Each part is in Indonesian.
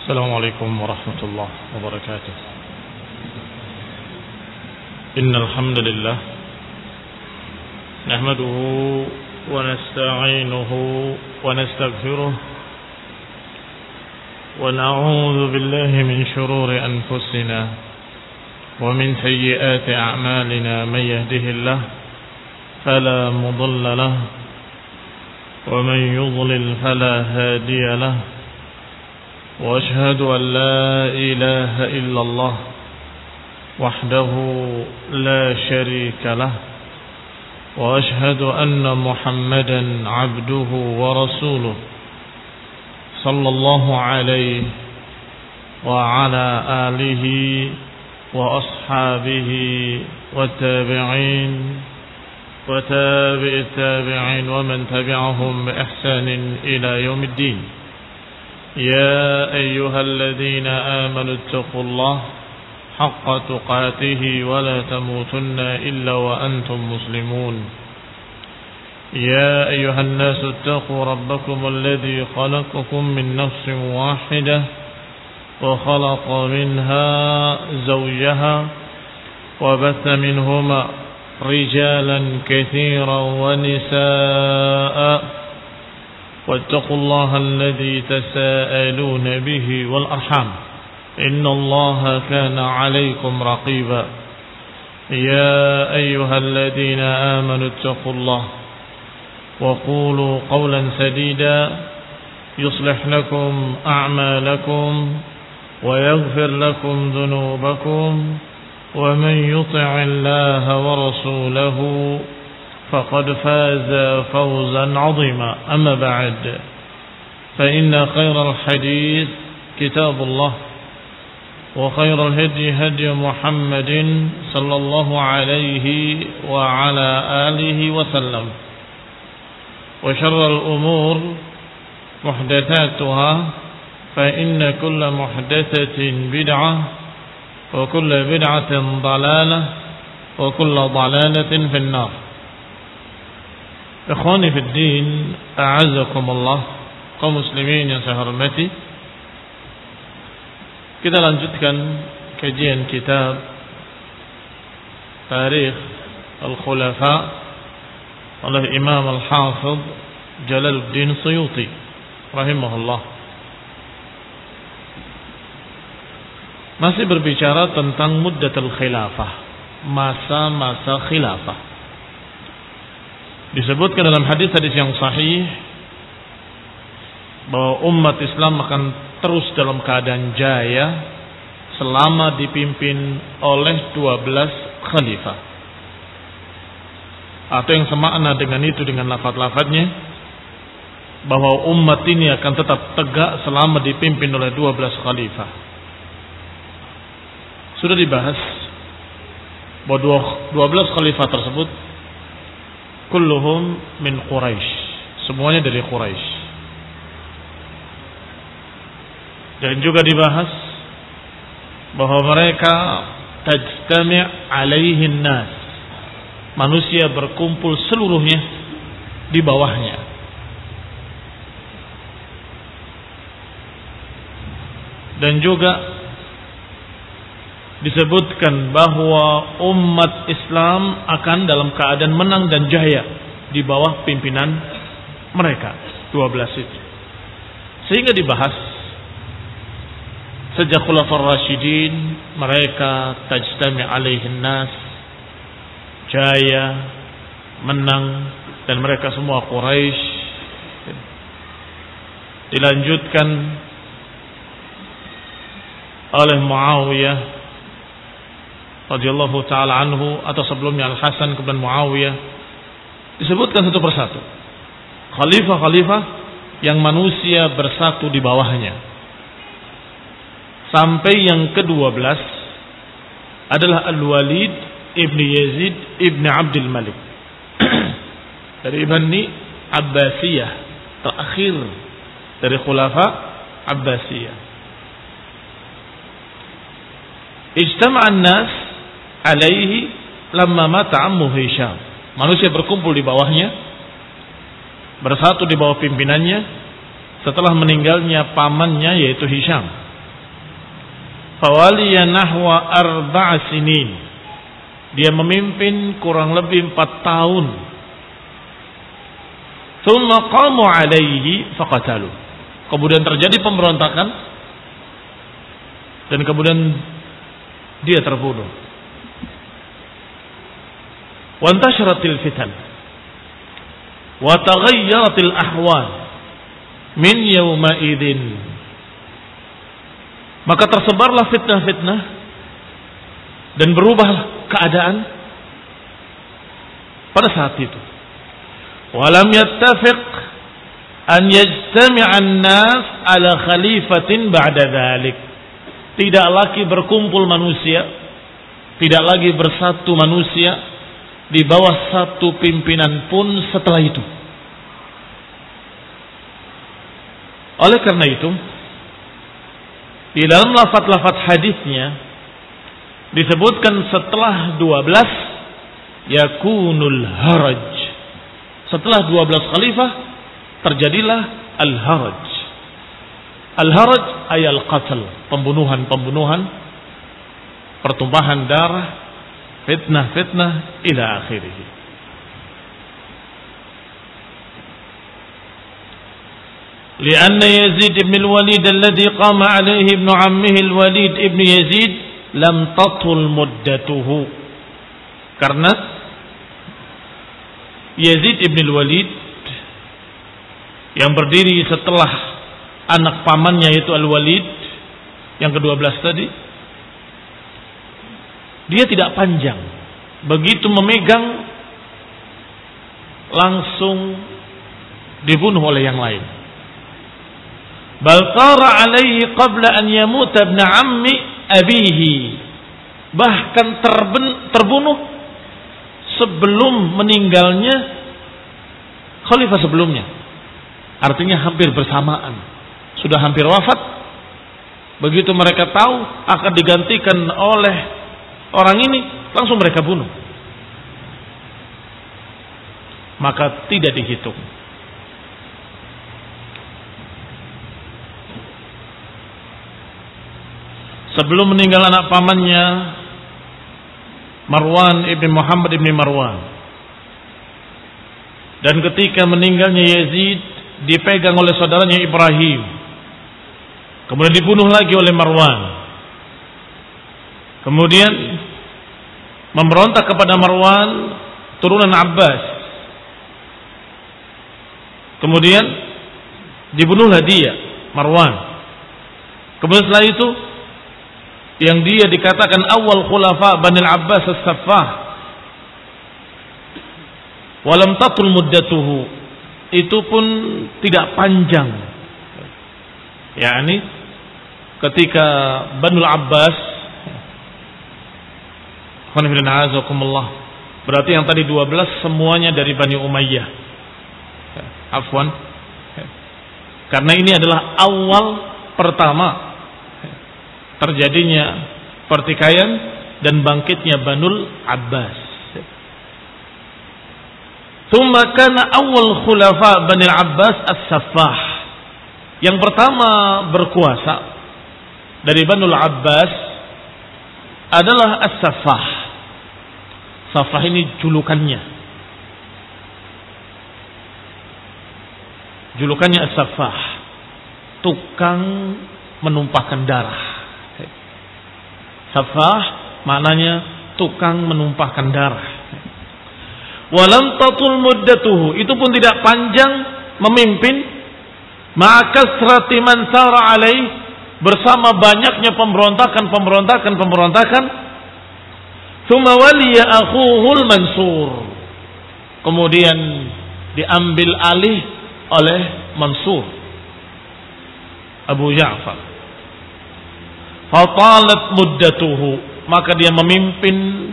السلام عليكم ورحمة الله وبركاته. إن الحمد لله نحمده ونستعينه ونستغفره ونعوذ بالله من شرور أنفسنا ومن سيئات أعمالنا. من يهده الله فلا مضل له ومن يضلل فلا هادي له، وأشهد أن لا إله إلا الله وحده لا شريك له، وأشهد أن محمدا عبده ورسوله صلى الله عليه وعلى آله وأصحابه والتابعين وتابع التابعين ومن تبعهم بإحسان إلى يوم الدين. يا أيها الذين آمنوا اتقوا الله حق تقاته ولا تموتن إلا وأنتم مسلمون. يا أيها الناس اتقوا ربكم الذي خلقكم من نفس واحدة وخلق منها زوجها وبث منهما رجالا كثيرا ونساء، واتقوا الله الذي تساءلون به والأرحام إن الله كان عليكم رقيبا. يا أيها الذين آمنوا اتقوا الله وقولوا قولا سديدا يصلح لكم أعمالكم ويغفر لكم ذنوبكم، ومن يطع الله ورسوله فقد فاز فوزا عظيما. أما بعد، فإن خير الحديث كتاب الله، وخير الهدي هدي محمد صلى الله عليه وعلى آله وسلم، وشر الأمور محدثاتها، فإن كل محدثة بدعة وكل بدعة ضلالة وكل ضلالة في النار. Ikhwani fid din, a'azzakumullah, kaum muslimin yang saya hormati. Kita lanjutkan kajian kitab Tarikh Al-Khulafa oleh Imam Al-Hafidh Jalaluddin Suyuti rahimahullah. Masih berbicara tentang muddatul khilafah, masa-masa khilafah. Disebutkan dalam hadis-hadis yang sahih bahwa umat Islam akan terus dalam keadaan jaya selama dipimpin oleh 12 khalifah. Atau yang semakna dengan itu dengan lafaz-lafaznya bahwa umat ini akan tetap tegak selama dipimpin oleh 12 khalifah. Sudah dibahas bahwa 12 khalifah tersebut kulluhum min Quraisy, semuanya dari Quraisy. Dan juga dibahas bahwa mereka tajtami' alaihin nas, manusia berkumpul seluruhnya di bawahnya. Dan juga disebutkan bahwa umat Islam akan dalam keadaan menang dan jaya di bawah pimpinan mereka 12 itu. Sehingga dibahas sejak Khulafaur Rasyidin mereka tajtami' alaihin nas, jaya, menang, dan mereka semua Quraisy. Dilanjutkan oleh Muawiyah radhiyallahu taala anhu, atau sebelumnya Al-Hasan kemudian Muawiyah. Disebutkan satu persatu khalifah-khalifah yang manusia bersatu di bawahnya, sampai yang ke-12 adalah Al-Walid ibn Yazid ibn Abdul Malik dari Bani Abbasiyah, terakhir dari khulafa Abbasiyah. Ijtama'an nas alaihi lamma mata ammu Hisham. Manusia berkumpul di bawahnya, bersatu di bawah pimpinannya setelah meninggalnya pamannya yaitu Hisham Fawaliya nahwa 4 sinin. Dia memimpin kurang lebih 4 tahun. Thumma qamu alaihi faqatalu. Kemudian terjadi pemberontakan dan kemudian dia terbunuh. Wa intasharatil fitan wa taghayyaratil ahwal min yawma idzin. Maka tersebarlah fitnah-fitnah dan berubah keadaan pada saat itu. Walam yattafiq an yajtami'a an-nas ala khalifatin ba'da dhalik. Tidak lagi berkumpul manusia, tidak lagi bersatu manusia di bawah satu pimpinan pun setelah itu. Oleh karena itu, di dalam lafaz-lafaz hadisnya disebutkan setelah 12 yakunul haraj. Setelah 12 khalifah terjadilah al-haraj. Al-haraj ay al-qatl, pembunuhan-pembunuhan, pertumpahan darah, fitnah-fitnah ila akhirih. لأن يزيد بن الوليد الذي قام عليه ابن عمه الوليد ابن يزيد لم تطل مدته. Karena Yazid ibn al-Walid yang berdiri setelah anak pamannya yaitu Al-Walid yang ke-12 tadi, dia tidak panjang. Begitu memegang langsung dibunuh oleh yang lain. Bal tara alaihi qabla an yamuta ibn ammi abihi. Bahkan terbunuh sebelum meninggalnya khalifah sebelumnya. Artinya hampir bersamaan. Sudah hampir wafat. Begitu mereka tahu akan digantikan oleh orang ini, langsung mereka bunuh. Maka tidak dihitung. Sebelum meninggal anak pamannya Marwan ibn Muhammad ibn Marwan, dan ketika meninggalnya Yazid dipegang oleh saudaranya Ibrahim, kemudian dibunuh lagi oleh Marwan, kemudian memberontak kepada Marwan turunan Abbas, kemudian dibunuhlah dia Marwan. Kemudian setelah itu yang dia dikatakan awal khulafa Bani Abbas as-Saffah, walam tatul muddatuhu, itu pun tidak panjang. yakni ketika Bani Abbas, berarti yang tadi 12 semuanya dari Bani Umayyah. Afwan, karena ini adalah awal pertama terjadinya pertikaian dan bangkitnya Banul Abbas. Tsumma kana awal khulafa Bani Abbas as-Saffah. Yang pertama berkuasa dari Banul Abbas adalah as-Saffah. Saffah ini julukannya. Julukannya as-Saffah, tukang menumpahkan darah. Saffah maknanya tukang menumpahkan darah. Walam tatul muddatuhu, itu pun tidak panjang memimpin, maka kasrati man sara alaih, bersama banyaknya pemberontakan. Tsumma waliya akhuhul Mansur, kemudian diambil alih oleh Mansur Abu Ja'far. Fatalat muddatuhu, maka dia memimpin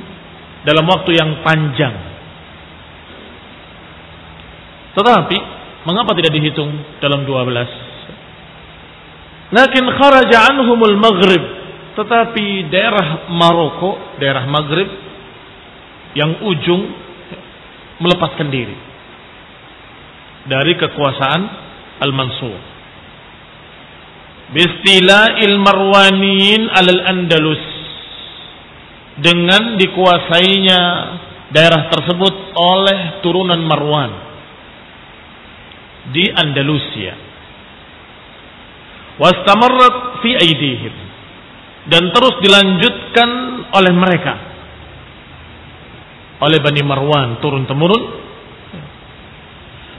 dalam waktu yang panjang. Tetapi mengapa tidak dihitung dalam 12? Lakin kharaja anhumul Maghrib, tetapi daerah Maroko, daerah Maghrib yang ujung melepaskan diri dari kekuasaan Al-Mansur. bistila'il Marwaniyin alal Andalus, dengan dikuasainya daerah tersebut oleh turunan Marwan di Andalusia. Wastamarrat fi aidihim, dan terus dilanjutkan oleh mereka, oleh Bani Marwan turun temurun,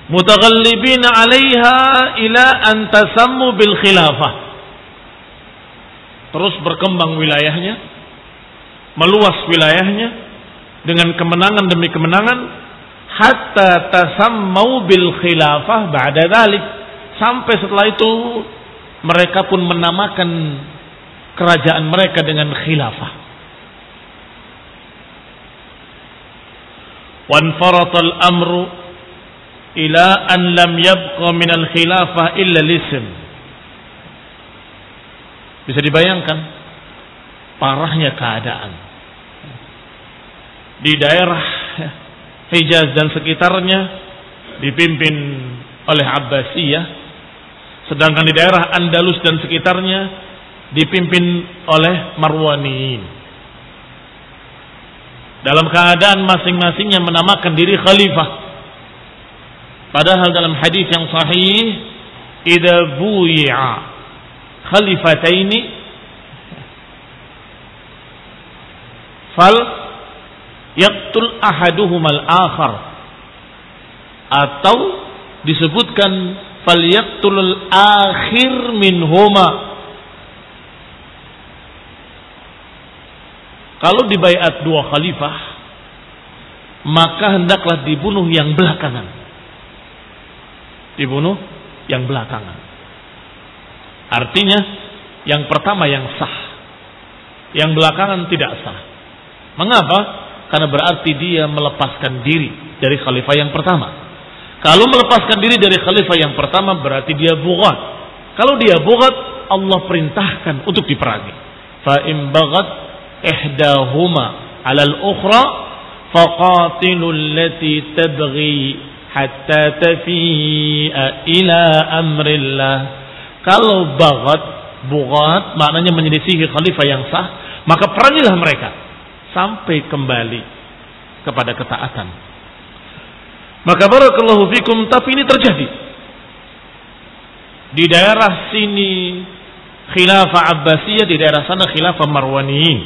mutaghallibina 'alaiha ila an tasammu bil khilafah. Terus berkembang wilayahnya, meluas wilayahnya dengan kemenangan demi kemenangan, hatta tasammau bil khilafah ba'da dzalik, sampai setelah itu mereka pun menamakan kerajaan mereka dengan khilafah. Wanfaratal amru ila an lam yabqa min al khilafah illa al-ism. Bisa dibayangkan parahnya keadaan di daerah Hijaz dan sekitarnya dipimpin oleh Abbasiyah, sedangkan di daerah Andalus dan sekitarnya dipimpin oleh Marwaniyin. Dalam keadaan masing-masingnya menamakan diri khalifah. Padahal dalam hadis yang sahih, idza buyi'a khalifataini fal yaqtul ahaduhumal akhar, atau disebutkan fal yaqtulul akhir minhuma. Kalau dibaiat dua khalifah, maka hendaklah dibunuh yang belakangan. Dibunuh yang belakangan. Artinya yang pertama yang sah, yang belakangan tidak sah. Mengapa? Karena berarti dia melepaskan diri dari khalifah yang pertama. Kalau melepaskan diri dari khalifah yang pertama berarti dia bughat. Kalau dia bughat, Allah perintahkan untuk diperangi. Fa in baghat ihdahuma 'ala al-ukhra faqatilul lati tabghi hatta tafi'a ila amrillah. Kalau bughat maknanya menyelisihi khalifah yang sah, maka perangilah mereka sampai kembali kepada ketaatan. Maka barakallahu fikum, tapi ini terjadi di daerah sini khilafah Abbasiyah, di daerah sana khilafah Marwaniyin.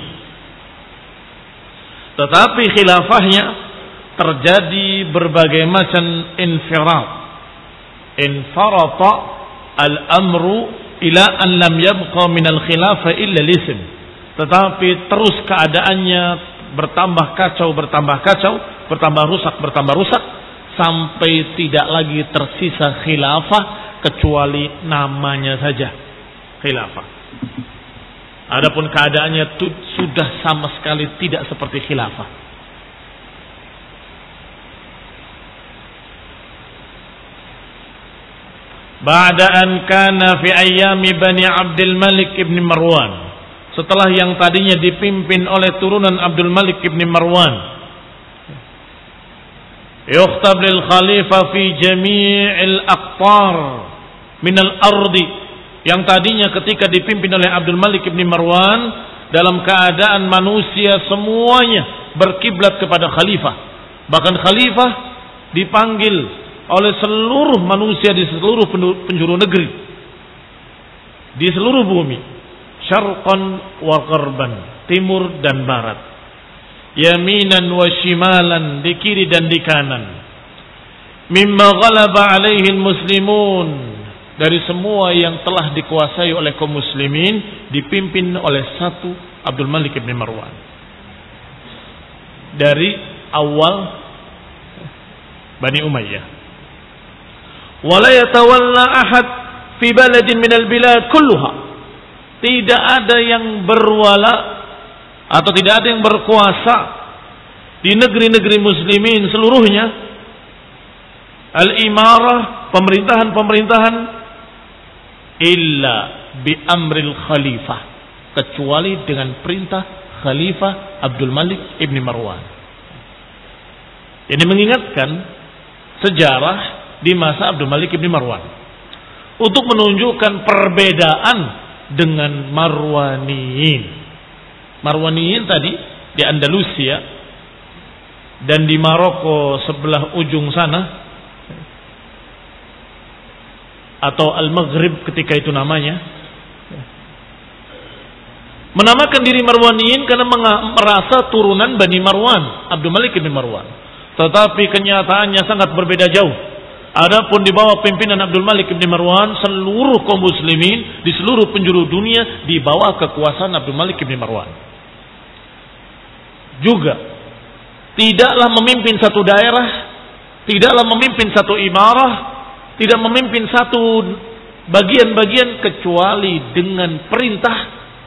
Tetapi khilafahnya terjadi berbagai macam infirat. Infarata al-amru ila an lam yabqa min al-khilafah illa al-ism. Tetapi terus keadaannya bertambah kacau, bertambah rusak, sampai tidak lagi tersisa khilafah kecuali namanya saja khilafah. Adapun keadaannya sudah sama sekali tidak seperti khilafah. Ba'da an kana fi ayyami Bani Abdul Malik ibn Marwan, setelah yang tadinya dipimpin oleh turunan Abdul Malik ibn Marwan, yukhtab lil khalifah fi jami'il aqtar min al-ardi, yang tadinya ketika dipimpin oleh Abdul Malik ibn Marwan dalam keadaan manusia semuanya berkiblat kepada khalifah, bahkan khalifah dipanggil oleh seluruh manusia di seluruh penjuru negeri, di seluruh bumi, syarqan wa gharban, timur dan barat, yaminan wa shimalan, di kiri dan di kanan, mimma ghalaba alaihi muslimun, dari semua yang telah dikuasai oleh kaum muslimin, dipimpin oleh satu Abdul Malik ibn Marwan. Dari awal Bani Umayyah, wala yatawalla ahad fi baladin minal bilad kulluha, tidak ada yang berwala atau tidak ada yang berkuasa di negeri-negeri muslimin seluruhnya, al-imarah, pemerintahan illa bi amril khalifah, kecuali dengan perintah khalifah Abdul Malik ibn Marwan. Ini mengingatkan sejarah di masa Abdul Malik ibn Marwan. untuk menunjukkan perbedaan dengan Marwaniyin. Marwaniyin tadi di Andalusia dan di Maroko sebelah ujung sana, atau Al-Maghrib ketika itu namanya, menamakan diri Marwaniyin karena merasa turunan Bani Marwan, Abdul Malik bin Marwan. Tetapi kenyataannya sangat berbeda jauh. Adapun di bawah pimpinan Abdul Malik bin Marwan, seluruh kaum muslimin di seluruh penjuru dunia di bawah kekuasaan Abdul Malik bin Marwan. Juga tidaklah memimpin satu daerah, tidaklah memimpin satu imarah, tidak memimpin satu bagian-bagian kecuali dengan perintah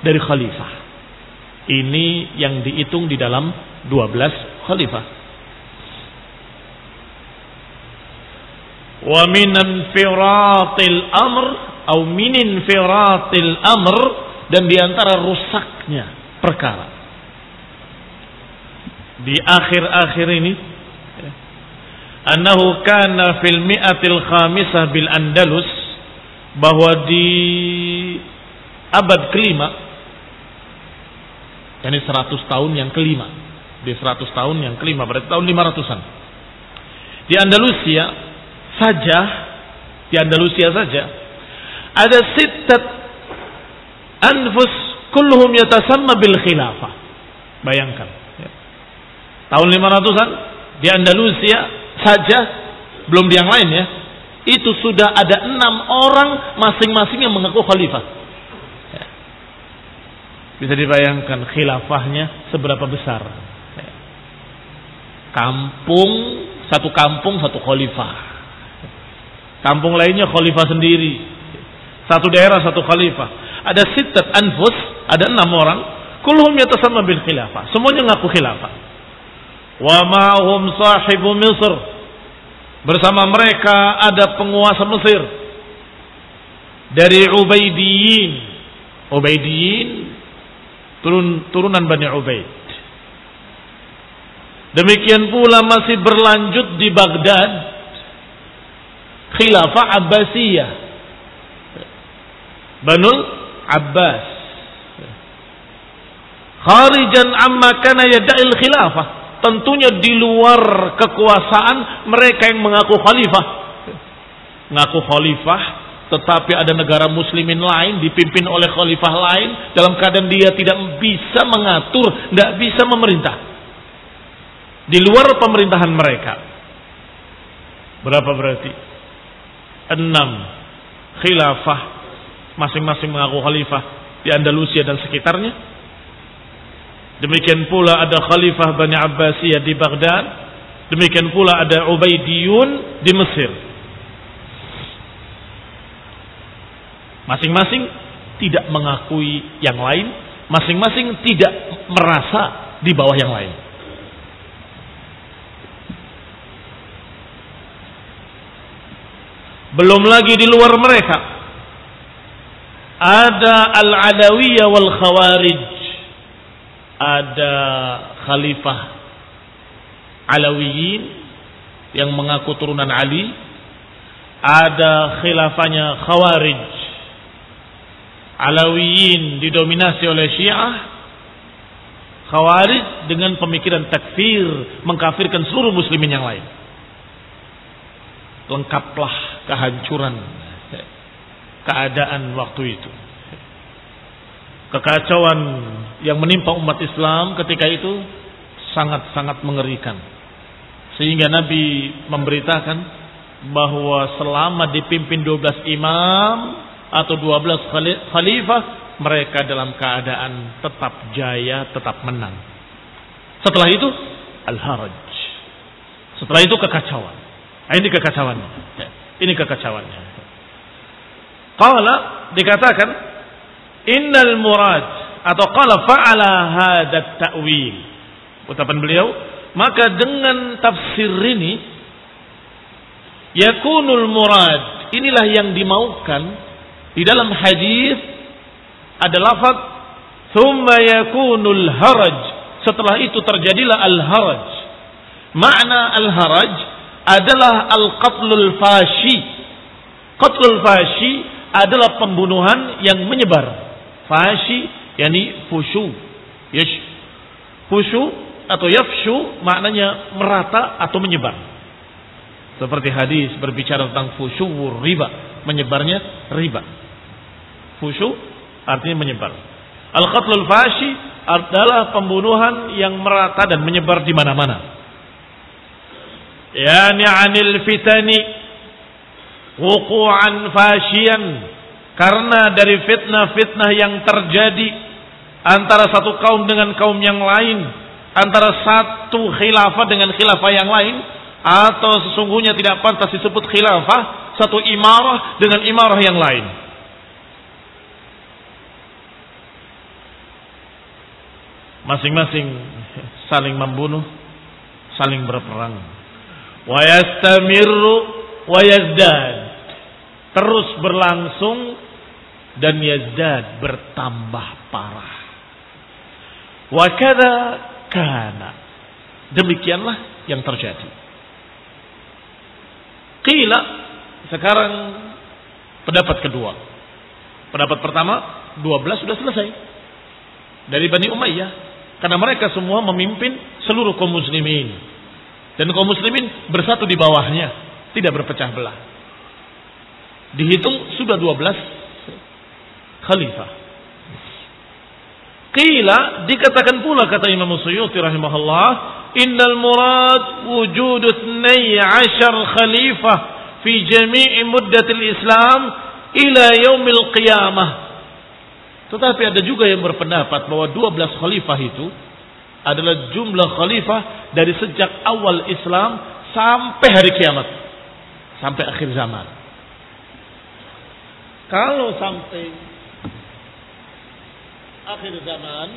dari khalifah. Ini yang dihitung di dalam 12 khalifah. Wa min infiratil amr atau min infiratil amr, dan di antara rusaknya perkara di akhir-akhir ini, annahu kana fil mi'atil khamisah bil Andalus, bahwa di abad kelima, yakni 100 tahun yang kelima, di 100 tahun yang kelima berarti tahun 500-an, di Andalusia saja ada sittat anfus kulluhum yatasamma bil khilafah. Bayangkan ya. Tahun 500-an di Andalusia saja, belum di yang lain ya, itu sudah ada 6 orang masing-masing yang mengaku khalifah ya. Bisa dibayangkan khilafahnya seberapa besar ya. Satu kampung satu khalifah, kampung lainnya khalifah sendiri, satu daerah satu khalifah. Ada sittat anfus, ada 6 orang, kulluhum yatasamma bil khilafah, semuanya ngaku khilafah. Wa ma'hum sahibu Misr, bersama mereka ada penguasa Mesir dari Ubaidiyin. Ubaidiyin turunan Bani Ubaid. Demikian pula masih berlanjut di Baghdad khilafah Abbasiyah, Banul Abbas, kharijan amma kana yada'il khilafah, tentunya di luar kekuasaan mereka yang mengaku khalifah. Mengaku khalifah, tetapi ada negara muslimin lain dipimpin oleh khalifah lain dalam keadaan dia tidak bisa mengatur, tidak bisa memerintah, di luar pemerintahan mereka. Berapa berarti? 6 khilafah, masing-masing mengaku khalifah di Andalusia dan sekitarnya. Demikian pula ada khalifah Bani Abbasiyah di Baghdad. Demikian pula ada Ubaidiyun di Mesir. Masing-masing tidak mengakui yang lain, masing-masing tidak merasa di bawah yang lain. Belum lagi di luar mereka ada Al-Alawiyah wal Khawarij. Ada khalifah Alawiyin yang mengaku turunan Ali. Ada khilafahnya Khawarij. Alawiyin didominasi oleh Syiah, Khawarij dengan pemikiran takfir, mengkafirkan seluruh muslimin yang lain. Lengkaplah kehancuran keadaan waktu itu. Kekacauan yang menimpa umat Islam ketika itu sangat-sangat mengerikan. Sehingga Nabi memberitakan bahwa selama dipimpin 12 imam atau 12 khalifah, mereka dalam keadaan tetap jaya, tetap menang. Setelah itu al-haraj. Setelah itu kekacauan. Ini kekacauannya. Ini kekacauannya. Qala, dikatakan innal murad, atau qala fa'ala hadat ta'wil. Ucapan beliau, maka dengan tafsir ini yakunul murad, inilah yang dimaukan di dalam hadis, ada lafaz thumma yakunul haraj, setelah itu terjadilah al-haraj. Makna al-haraj adalah al-qatlul fashi, Qatlul fashi adalah pembunuhan yang menyebar. Fashi yakni fushu. Fushu atau yafshu maknanya merata atau menyebar. Seperti hadis berbicara tentang fushu riba, menyebarnya riba. Fushu artinya menyebar. Al-qatlul fashi adalah pembunuhan yang merata dan menyebar di mana-mana. Yani 'anil fitani wuqu'an fashiyan, karena dari fitnah-fitnah yang terjadi antara satu kaum dengan kaum yang lain, antara satu khilafah dengan khilafah yang lain, atau sesungguhnya tidak pantas disebut khilafah, satu imarah dengan imarah yang lain. Masing-masing saling membunuh, saling berperang. Wa yastamirru wa yazdad, terus berlangsung dan yazdad, bertambah parah. Wa kadza kana, demikianlah yang terjadi. Qila, sekarang pendapat kedua. Pendapat pertama 12 sudah selesai dari Bani Umayyah, karena mereka semua memimpin seluruh kaum muslimin dan kaum muslimin bersatu di bawahnya, tidak berpecah belah. Dihitung sudah 12 khalifah. Qila, dikatakan pula kata Imam Suyuti rahimahullah, innal murad wujud 12 khalifah fi jami'i muddatil Islam ila yaumil qiyamah. Tetapi ada juga yang berpendapat bahwa 12 khalifah itu adalah jumlah khalifah dari sejak awal Islam sampai hari kiamat, sampai akhir zaman. Kalau sampai akhir zaman,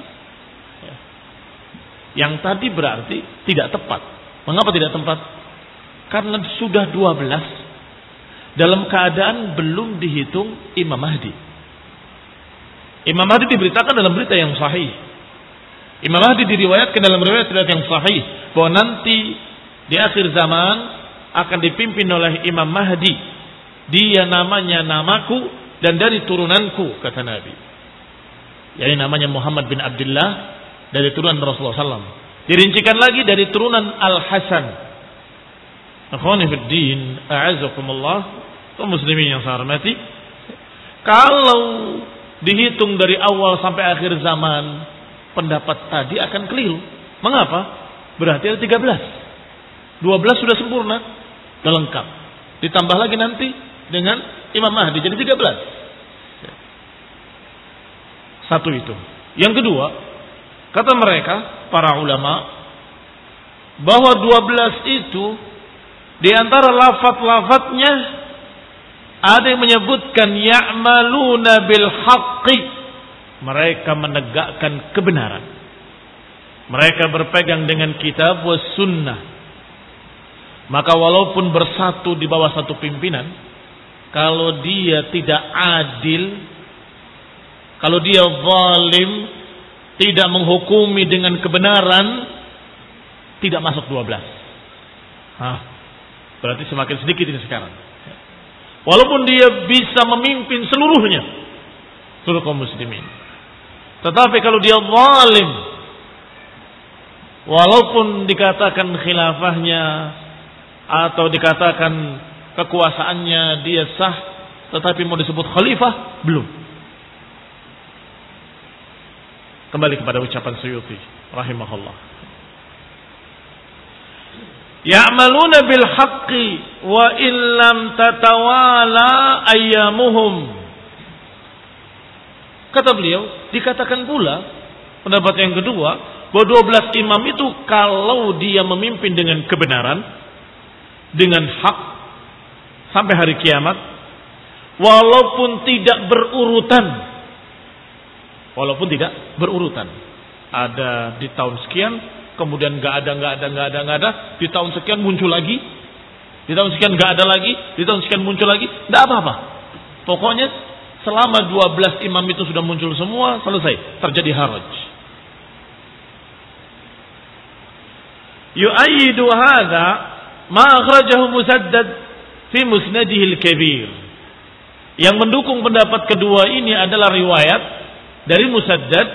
yang tadi berarti tidak tepat. Mengapa tidak tepat? Karena sudah 12 dalam keadaan belum dihitung Imam Mahdi. Imam Mahdi diberitakan dalam berita yang sahih. Imam Mahdi diriwayatkan dalam riwayat yang sahih bahwa nanti di akhir zaman akan dipimpin oleh Imam Mahdi. Dia namanya namaku dan dari turunanku, kata Nabi. Yaitu namanya Muhammad bin Abdullah, dari turunan Rasulullah SAW. Dirincikan lagi dari turunan Al-Hasan. Akhwani fid din, a'azzakumullah, kaum muslimin yang saya hormati. Kalau dihitung dari awal sampai akhir zaman, pendapat tadi akan keliru. Mengapa? Berarti ada 13. 12 sudah sempurna, sudah lengkap. Ditambah lagi nanti dengan Imam Mahdi, jadi 13. Satu itu. Yang kedua, kata mereka, para ulama, bahwa 12 itu di antara lafaz-lafaznya ada yang menyebutkan ya'maluna bil haqqi, mereka menegakkan kebenaran. Mereka berpegang dengan kitab was sunnah. Maka walaupun bersatu di bawah satu pimpinan, kalau dia tidak adil, kalau dia zalim, tidak menghukumi dengan kebenaran, tidak masuk 12. Berarti semakin sedikit ini sekarang. Walaupun dia bisa memimpin seluruhnya, seluruh kaum muslimin. Tetapi kalau dia zalim, walaupun dikatakan khilafahnya atau dikatakan kekuasaannya dia sah, tetapi mau disebut khalifah, belum. Kembali kepada ucapan Suyuti rahimahullah. Ya'maluna bil haqqi wa illam tatawala ayyamuhum. Kata beliau, dikatakan pula pendapat yang kedua, bahwa 12 imam itu kalau dia memimpin dengan kebenaran, dengan hak sampai hari kiamat, walaupun tidak berurutan. Walaupun tidak berurutan. Ada di tahun sekian, kemudian nggak ada. Di tahun sekian muncul lagi. Di tahun sekian nggak ada lagi. Di tahun sekian muncul lagi. Nggak apa-apa. Pokoknya selama 12 imam itu sudah muncul semua, selesai. Terjadi haraj. Yu'ayyidu hadha ma akhrajahu Musaddad fi musnadihi al-kabir. Yang mendukung pendapat kedua ini adalah riwayat dari Musaddad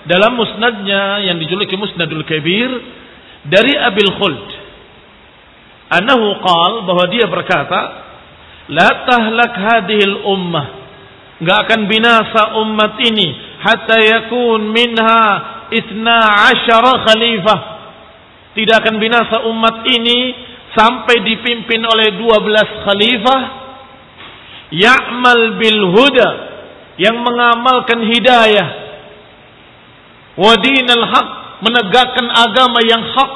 dalam musnadnya yang dijuluki Musnadul Kabir dari Abil Khuld. Annahu qala, bahwa dia berkata, la tahlak hadhil ummah, enggak akan binasa umat ini hatta yakun minha 12 khalifah. Tidak akan binasa umat ini sampai dipimpin oleh 12 khalifah ya'mal bil huda, yang mengamalkan hidayah, wa dinal haq, menegakkan agama yang hak.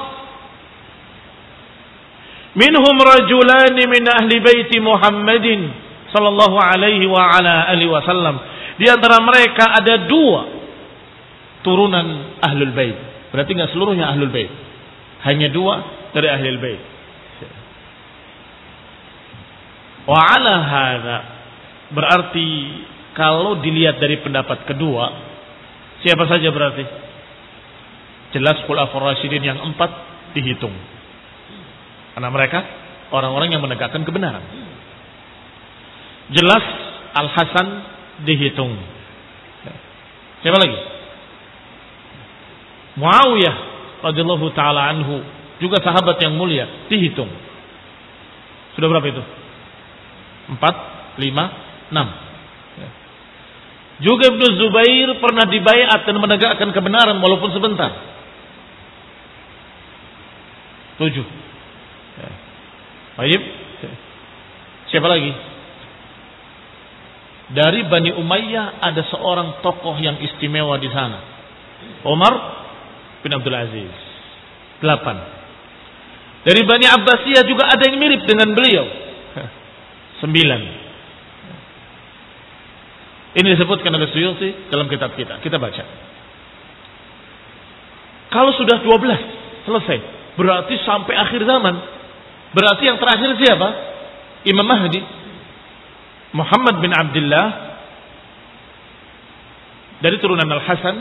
Minhum rajulani min ahli baiti Muhammadin sallallahu alaihi wa ala alihi wasallam. Di antara mereka ada 2 turunan ahlul bait. Berarti enggak seluruhnya ahlul bait. Hanya 2 dari ahlul bait. Wa ala hadza, berarti kalau dilihat dari pendapat kedua, siapa saja berarti? Jelas khulafaur rasyidin yang 4 dihitung. Karena mereka orang-orang yang menegakkan kebenaran. Jelas Al-Hasan dihitung. Siapa lagi? Muawiyah radhiyallahu taala anhu, juga sahabat yang mulia, dihitung. Sudah berapa itu? 4, 5, 6. Juga Ibnu Zubair pernah dibaiat dan menegakkan kebenaran walaupun sebentar. 7. Baik. Siapa lagi? Dari Bani Umayyah ada seorang tokoh yang istimewa di sana. Umar bin Abdul Aziz. 8. Dari Bani Abbasiyah juga ada yang mirip dengan beliau. 9. Ini disebutkan oleh Suyuti dalam kitab kita. Kita baca. Kalau sudah 12 selesai, berarti sampai akhir zaman. Berarti yang terakhir siapa? Imam Mahdi Muhammad bin Abdullah dari turunan Al-Hasan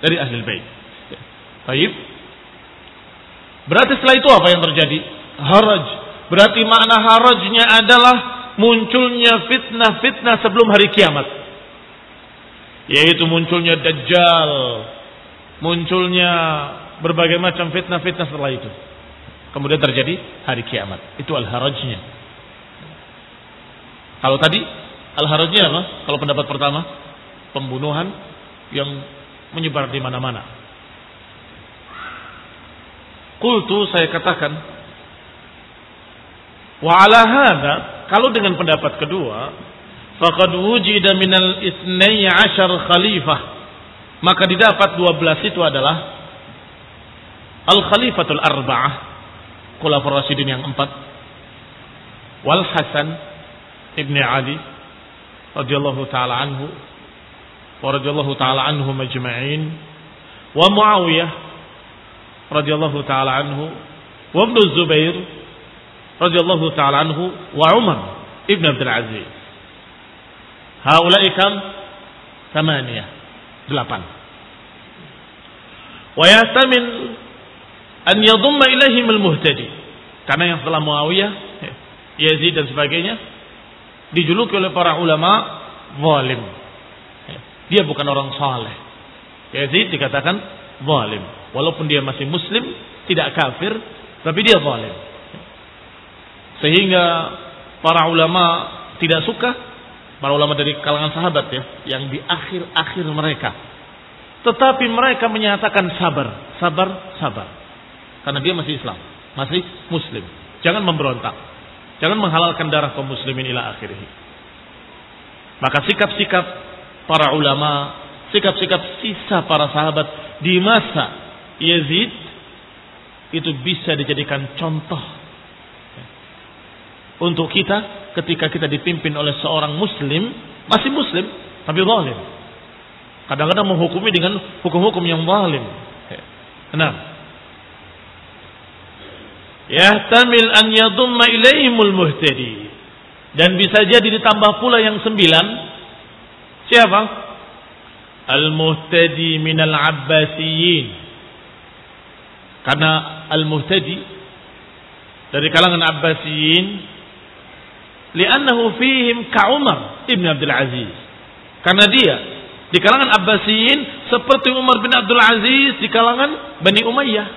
dari Ahlul Bait. Baik. Berarti setelah itu apa yang terjadi? Haraj. Berarti makna harajnya adalah munculnya fitnah-fitnah sebelum hari kiamat. Yaitu munculnya Dajjal, munculnya berbagai macam fitnah-fitnah setelah itu. Kemudian terjadi hari kiamat. Itu al-harajnya. Kalau tadi al-harajnya apa? Kalau pendapat pertama, pembunuhan yang menyebar di mana-mana. Qultu, saya katakan, wa ala hadza, kalau dengan pendapat kedua, faqad wujida minal 12 khalifah, maka didapat 12 itu adalah al-khalifatul arba'ah, khulafaur rasyidin yang 4, wal Hasan ibn Ali radhiyallahu taala anhu wa radhiyallahu taala anhum ajma'in, wa Muawiyah radhiyallahu taala anhu, wa Ibnu Zubair radhiyallahu taala anhu, wa Umar ibn Abdul Aziz. Haula'i kam? 8. Wa yahtamil an yadhumma ilaihim al-muhtadi, karena yang setelah Muawiyah, Yazid dan sebagainya dijuluki oleh para ulama zalim. Dia bukan orang saleh. Yazid dikatakan zalim, walaupun dia masih muslim, tidak kafir, tapi dia zalim. Sehingga para ulama tidak suka, para ulama dari kalangan sahabat ya, yang di akhir-akhir mereka. Tetapi mereka menyatakan sabar. Karena dia masih Islam, masih muslim. Jangan memberontak. Jangan menghalalkan darah kaum muslimin ila akhirih. Maka sikap-sikap para ulama, sikap-sikap sisa para sahabat di masa Yazid itu bisa dijadikan contoh untuk kita ketika kita dipimpin oleh seorang muslim, masih muslim tapi zalim. Kadang-kadang menghukumi dengan hukum-hukum yang zalim. Nah, yahtamil an yadhumma ilaihimul muhtadi, dan bisa jadi ditambah pula yang 9. Siapa? Al-muhtadi minal abbasiyin. Karena al-muhtadi dari kalangan abbasiyin li'annahu fihim ka'Umar ibn Abdul Aziz. Karena dia di kalangan Abbasiyin seperti Umar bin Abdul Aziz di kalangan Bani Umayyah.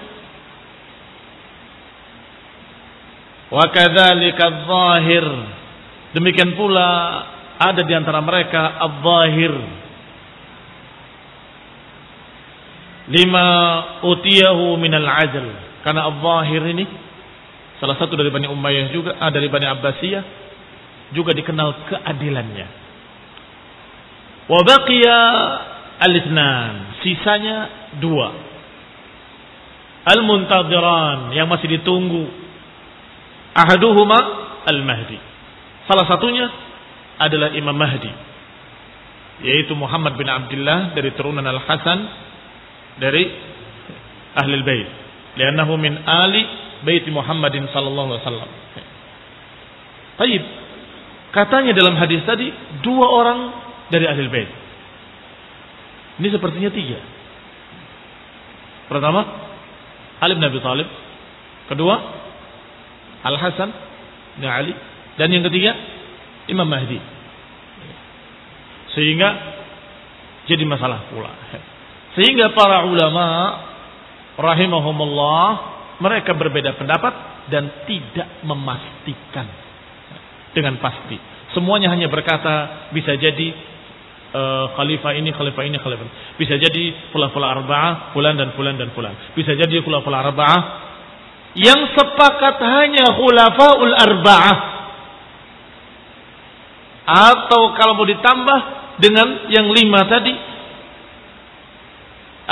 Wa kadzalika adh-dhahir. Demikian pula ada di antara mereka adh-dhahir. Lima utiyahu minal adl. Karena adh-dhahir ini salah satu dari Bani Umayyah juga, dari Bani Abbasiyah juga dikenal keadilannya. Wa baqiya al-ithnan, sisanya dua. Al-muntadhiran, yang masih ditunggu. Ahaduhuma al-Mahdi. Salah satunya adalah Imam Mahdi, yaitu Muhammad bin Abdullah dari turunan Al-Hasan dari Ahlul Bait. Li'annahu min ali bait Muhammadin sallallahu alaihi wasallam. Baik. Katanya dalam hadis tadi dua orang dari Ahlul Bait. Ini sepertinya tiga. Pertama, Ali bin Abi Thalib. Kedua, Al-Hasan bin Ali. Dan yang ketiga, Imam Mahdi. Sehingga jadi masalah pula. Sehingga para ulama rahimahumullah, mereka berbeda pendapat dan tidak memastikan dengan pasti. Semuanya hanya berkata bisa jadi khalifah ini, khalifah ini, khalifah ini. Bisa jadi khulafaul arba'ah, fulan dan fulan dan fulan. Bisa jadi khulafaul arba'ah. Yang sepakat hanya khulafaul arba'ah. Atau kalau mau ditambah dengan yang 5 tadi,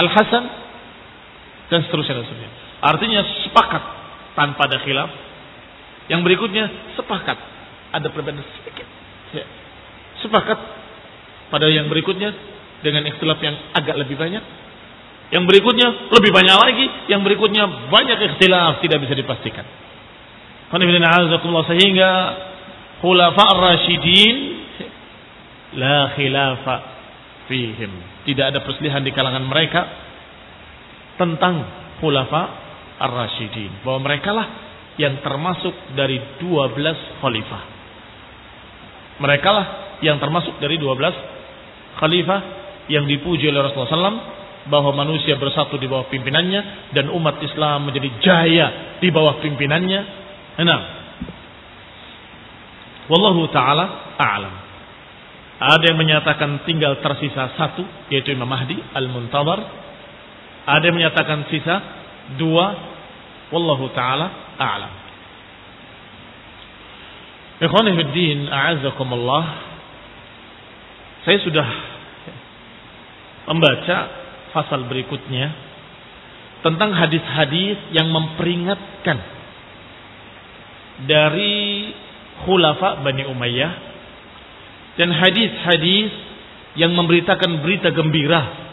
Al-Hasan dan seterusnya. Artinya sepakat tanpa ada khilaf. Yang berikutnya sepakat, ada perbedaan sedikit. Ya. Sepakat pada yang berikutnya dengan ikhtilaf yang agak lebih banyak. Yang berikutnya lebih banyak lagi. Yang berikutnya banyak ikhtilaf, tidak bisa dipastikan. Sehingga khulafa ar-rasyidin la khilafa fihim. Tidak ada perselisihan di kalangan mereka tentang khulafa ar-rasyidin, bahwa mereka lah yang termasuk dari 12 khalifah. Mereka lah yang termasuk dari 12 khalifah yang dipuji oleh Rasulullah SAW, bahwa manusia bersatu di bawah pimpinannya dan umat Islam menjadi jaya di bawah pimpinannya. Nah, wallahu ta'ala a'lam. Ada yang menyatakan tinggal tersisa satu, yaitu Imam Mahdi al-Muntadhar. Ada yang menyatakan sisa 2. Wallahu ta'ala a'lam. Ikhwani fiddin, a'azzakumullah. Saya sudah membaca pasal berikutnya tentang hadis-hadis yang memperingatkan dari khulafa Bani Umayyah dan hadis-hadis yang memberitakan berita gembira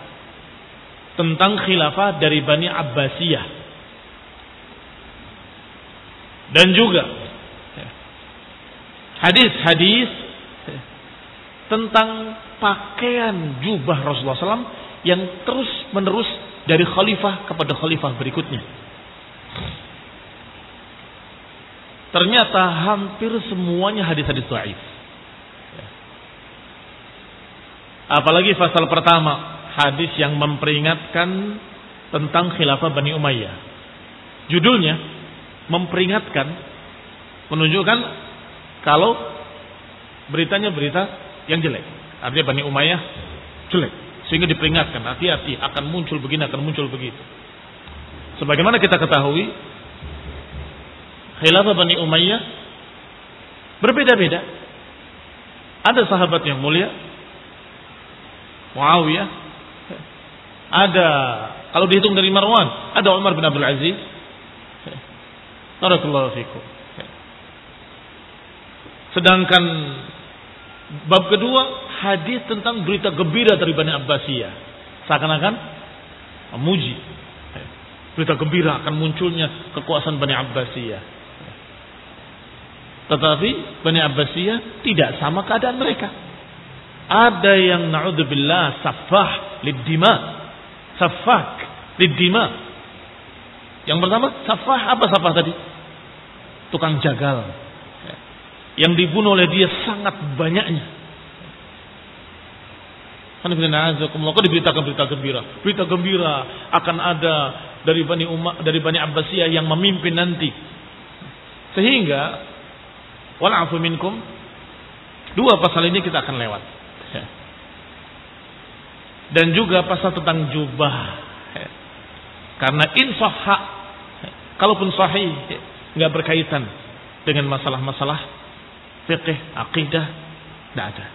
tentang khilafah dari Bani Abbasiyah, dan juga hadis-hadis tentang pakaian jubah Rasulullah SAW yang terus menerus dari khalifah kepada khalifah berikutnya. Ternyata hampir semuanya hadis-hadis dhaif. Apalagi pasal pertama, hadis yang memperingatkan tentang khilafah Bani Umayyah. Judulnya memperingatkan, menunjukkan kalau beritanya berita yang jelek. Artinya Bani Umayyah jelek. Sehingga diperingatkan, hati-hati, akan muncul begini, akan muncul begitu. Sebagaimana kita ketahui, khilafah Bani Umayyah berbeda-beda. Ada sahabat yang mulia, Muawiyah. Ada, kalau dihitung dari Marwan, ada Umar bin Abdul Aziz. Barakallahu fikum. Sedangkan bab kedua, hadis tentang berita gembira dari Bani Abbasiyah. Seakan-akan memuji berita gembira akan munculnya kekuasaan Bani Abbasiyah. Tetapi Bani Abbasiyah tidak sama keadaan mereka. Ada yang na'udzubillah saffah lid-dima. Saffak lid-dima. Yang pertama, saffah, apa saffah tadi? Tukang jagal. yang dibunuh oleh dia sangat banyaknya. Kok diberitakan berita gembira? Berita gembira akan ada dari Bani Abbasiyah yang memimpin nanti. Sehingga wal'afu minkum, dua pasal ini kita akan lewat. Dan juga pasal tentang jubah. Karena insaf hak, kalaupun sahih, nggak berkaitan dengan masalah-masalah fikih, akidah, tidak ada.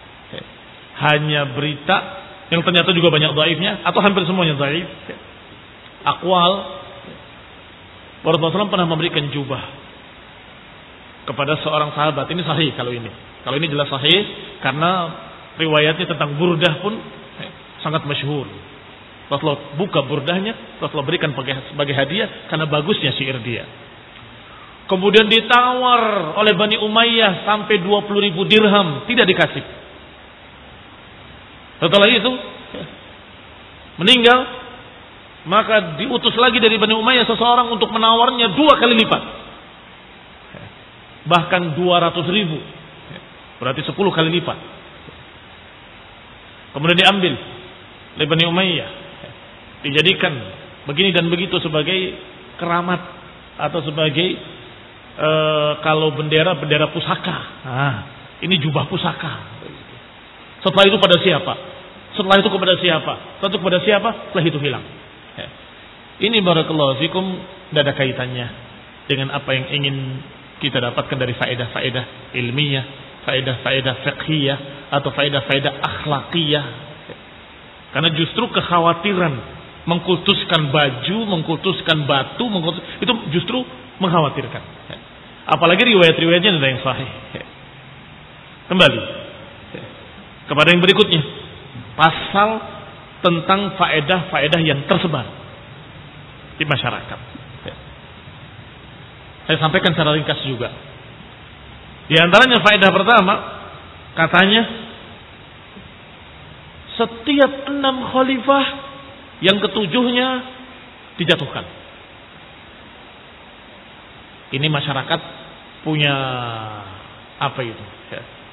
Hanya berita yang ternyata juga banyak dhaifnya atau hampir semuanya dhaif. Aqwal, Rasulullah SAW pernah memberikan jubah kepada seorang sahabat. Ini sahih kalau ini. Kalau ini jelas sahih karena riwayatnya tentang burdah pun sangat masyhur. Rasulullah buka burdahnya, Rasulullah berikan sebagai hadiah karena bagusnya syair dia. Kemudian ditawar oleh Bani Umayyah sampai 20.000 dirham, tidak dikasih. Setelah itu meninggal, maka diutus lagi dari Bani Umayyah seseorang untuk menawarnya 2 kali lipat. Bahkan 200.000. Berarti 10 kali lipat. Kemudian diambil oleh Bani Umayyah, dijadikan begini dan begitu sebagai keramat atau sebagai kalau bendera pusaka. Ini jubah pusaka. Setelah itu pada siapa? Setelah itu kepada siapa? Setelah itu kepada siapa? Setelah itu hilang. Ini barakallahu fikum tidak ada kaitannya dengan apa yang ingin kita dapatkan dari faedah-faedah ilmiah, faedah-faedah fiqhiyah atau faedah-faedah akhlakiyah. Karena justru kekhawatiran mengkultuskan baju, mengkultuskan batu, itu justru mengkhawatirkan. Apalagi riwayat-riwayatnya ada yang sahih. Kembali kepada yang berikutnya, pasal tentang faedah-faedah yang tersebar di masyarakat. Saya sampaikan secara ringkas juga. Di antaranya faedah pertama, katanya setiap 6 khalifah yang ketujuhnya dijatuhkan. Ini masyarakat punya apa itu?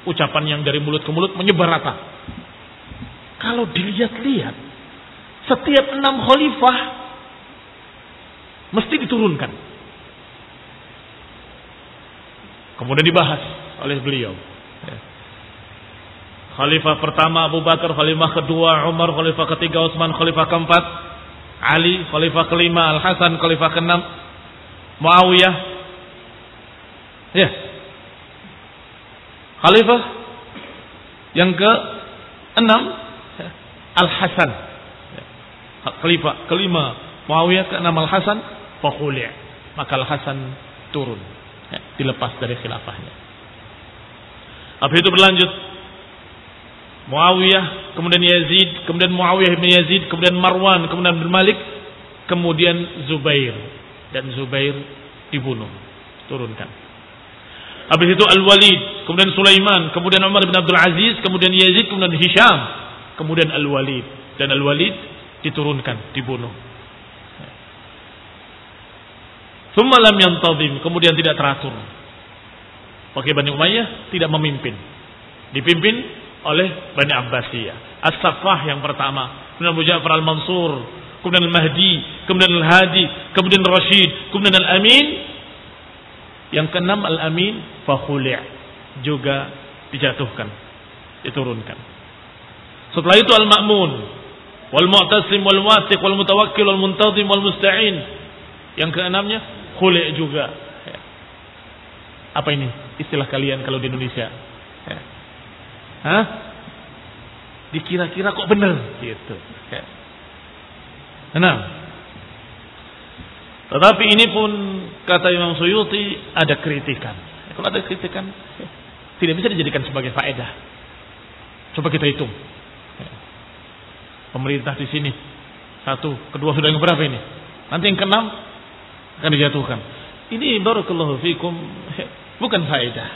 Ucapan yang dari mulut ke mulut menyebar rata. Kalau dilihat-lihat, setiap 6 khalifah mesti diturunkan. Kemudian dibahas oleh beliau. Khalifah pertama Abu Bakar, khalifah kedua Umar, khalifah ketiga Utsman, khalifah keempat Ali, khalifah kelima Al-Hasan, khalifah keenam Muawiyah. Ya. Khalifah yang ke-6 Al-Hasan. Khalifah kelima Muawiyah, ke-6 Al-Hasan, fakhuli'. Maka Al-Hasan turun, dilepas dari khilafahnya. Habis itu berlanjut Muawiyah, kemudian Yazid, kemudian Muawiyah bin Yazid, kemudian Marwan, kemudian bin Malik, kemudian Zubair, dan Zubair dibunuh, turunkan. Habis itu Al-Walid, kemudian Sulaiman, kemudian Umar bin Abdul Aziz, kemudian Yazid, kemudian Hisham, kemudian Al-Walid, dan Al-Walid diturunkan, dibunuh. Tsumma lam yantazim, kemudian tidak teratur. Pakai Bani Umayyah tidak memimpin, dipimpin oleh Bani Abbasiyah. As-Saffah yang pertama, kemudian Abu Ja'far Al-Mansur, kemudian Al-Mahdi, kemudian Al-Hadi, kemudian Rashid, kemudian Al-Amin. Yang keenam Al-Amin, fakhuli' juga dijatuhkan, diturunkan. Setelah itu Al-Ma'mun, wal-Mu'tasim, wal-Wathiq, wal-Mutawakkil, wal-Muntazim, wal-Musta'in. Yang keenamnya khuli' juga. Apa ini istilah kalian kalau di Indonesia? Dikira-kira kok benar gitu. Nah, tetapi ini pun kata Imam Suyuti ada kritikan. Kalau ada kritikan tidak bisa dijadikan sebagai faedah. Coba kita hitung. Pemerintah di sini 1, kedua sudah yang berapa ini? Nanti yang ke-6 akan dijatuhkan. Ini barakallahu fikum bukan faedah.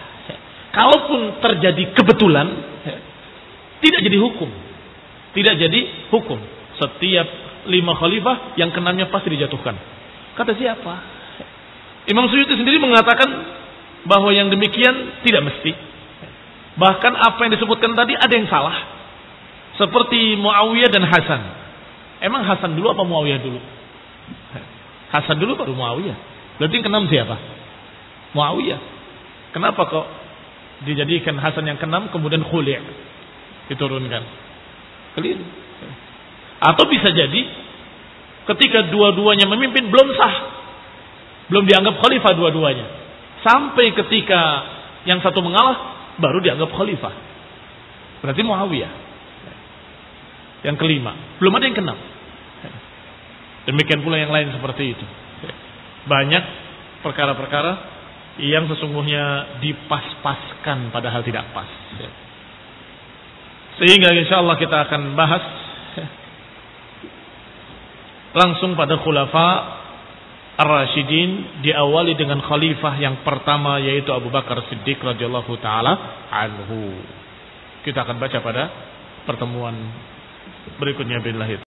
Kalaupun terjadi kebetulan, tidak jadi hukum. Tidak jadi hukum. Setiap 5 khalifah yang ke-6-nya pasti dijatuhkan. Kata siapa? Imam Suyuti sendiri mengatakan bahwa yang demikian tidak mesti. Bahkan apa yang disebutkan tadi ada yang salah. Seperti Muawiyah dan Hasan. Emang Hasan dulu apa Muawiyah dulu? Hasan dulu baru Muawiyah. Berarti yang keenam siapa? Muawiyah. Kenapa kok dijadikan Hasan yang keenam kemudian Khuli' diturunkan? Keliru. Atau bisa jadi ketika dua-duanya memimpin belum sah. Belum dianggap khalifah dua-duanya. Sampai ketika yang satu mengalah baru dianggap khalifah. Berarti Muawiyah. Yang kelima. Belum ada yang keenam. Demikian pula yang lain seperti itu. Banyak perkara-perkara yang sesungguhnya dipas-paskan padahal tidak pas. Sehingga insyaAllah kita akan bahas langsung pada khulafa Ar-Rasyidin, diawali dengan khalifah yang pertama yaitu Abu Bakar Siddiq radhiyallahu taala anhu. Kita akan baca pada pertemuan berikutnya billahi